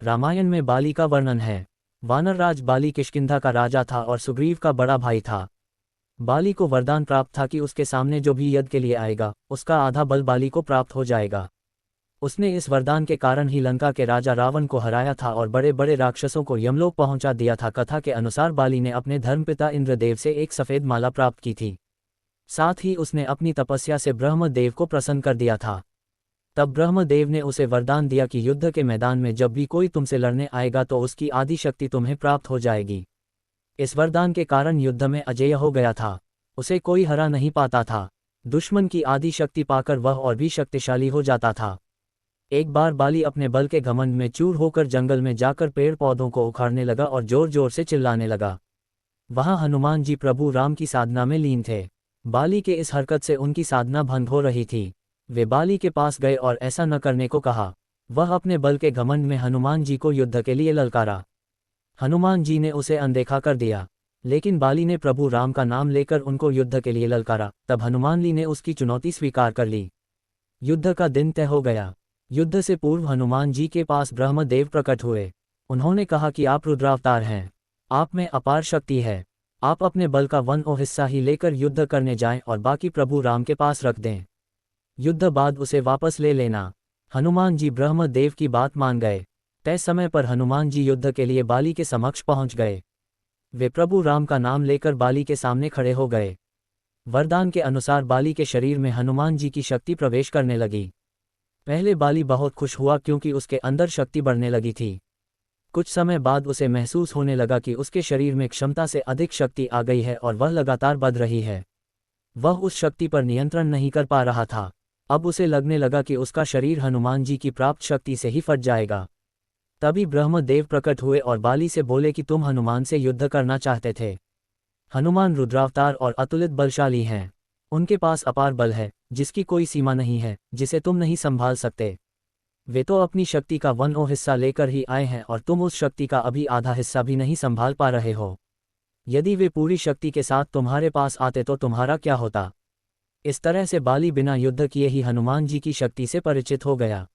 रामायण में बाली का वर्णन है। वानरराज बाली किष्किंधा का राजा था और सुग्रीव का बड़ा भाई था। बाली को वरदान प्राप्त था कि उसके सामने जो भी यज्ञ के लिए आएगा उसका आधा बल बाली को प्राप्त हो जाएगा। उसने इस वरदान के कारण ही लंका के राजा रावण को हराया था और बड़े बड़े राक्षसों को यमलोक पहुंचा दिया था। कथा के अनुसार बाली ने अपने धर्मपिता इंद्रदेव से एक सफ़ेद माला प्राप्त की थी। साथ ही उसने अपनी तपस्या से ब्रह्मदेव को प्रसन्न कर दिया था। तब ब्रह्मदेव ने उसे वरदान दिया कि युद्ध के मैदान में जब भी कोई तुमसे लड़ने आएगा तो उसकी आदि शक्ति तुम्हें प्राप्त हो जाएगी। इस वरदान के कारण युद्ध में अजेय हो गया था। उसे कोई हरा नहीं पाता था। दुश्मन की आदि शक्ति पाकर वह और भी शक्तिशाली हो जाता था। एक बार बाली अपने बल के घमंड में चूर होकर जंगल में जाकर पेड़ पौधों को उखाड़ने लगा और जोर जोर से चिल्लाने लगा। वहां हनुमान जी प्रभु राम की साधना में लीन थे। बाली के इस हरकत से उनकी साधना भंग हो रही थी। वे बाली के पास गए और ऐसा न करने को कहा। वह अपने बल के घमंड में हनुमान जी को युद्ध के लिए ललकारा। हनुमान जी ने उसे अनदेखा कर दिया, लेकिन बाली ने प्रभु राम का नाम लेकर उनको युद्ध के लिए ललकारा। तब हनुमान जी ने उसकी चुनौती स्वीकार कर ली। युद्ध का दिन तय हो गया। युद्ध से पूर्व हनुमान जी के पास ब्रह्मदेव प्रकट हुए। उन्होंने कहा कि आप रुद्रावतार हैं, आप में अपार शक्ति है। आप अपने बल का 1 हिस्सा ही लेकर युद्ध करने जाएं और बाकी प्रभु राम के पास रख दें। युद्ध बाद उसे वापस ले लेना। हनुमान जी ब्रह्मदेव की बात मान गए। तय समय पर हनुमान जी युद्ध के लिए बाली के समक्ष पहुंच गए। वे प्रभु राम का नाम लेकर बाली के सामने खड़े हो गए। वरदान के अनुसार बाली के शरीर में हनुमान जी की शक्ति प्रवेश करने लगी। पहले बाली बहुत खुश हुआ क्योंकि उसके अंदर शक्ति बढ़ने लगी थी। कुछ समय बाद उसे महसूस होने लगा कि उसके शरीर में क्षमता से अधिक शक्ति आ गई है और वह लगातार बढ़ रही है। वह उस शक्ति पर नियंत्रण नहीं कर पा रहा था। अब उसे लगने लगा कि उसका शरीर हनुमान जी की प्राप्त शक्ति से ही फट जाएगा। तभी ब्रह्मदेव प्रकट हुए और बाली से बोले कि तुम हनुमान से युद्ध करना चाहते थे। हनुमान रुद्रावतार और अतुलित बलशाली हैं। उनके पास अपार बल है जिसकी कोई सीमा नहीं है, जिसे तुम नहीं संभाल सकते। वे तो अपनी शक्ति का 1 हिस्सा लेकर ही आए हैं और तुम उस शक्ति का अभी आधा हिस्सा भी नहीं संभाल पा रहे हो। यदि वे पूरी शक्ति के साथ तुम्हारे पास आते तो तुम्हारा क्या होता। इस तरह से बाली बिना युद्ध किए ही हनुमान जी की शक्ति से परिचित हो गया।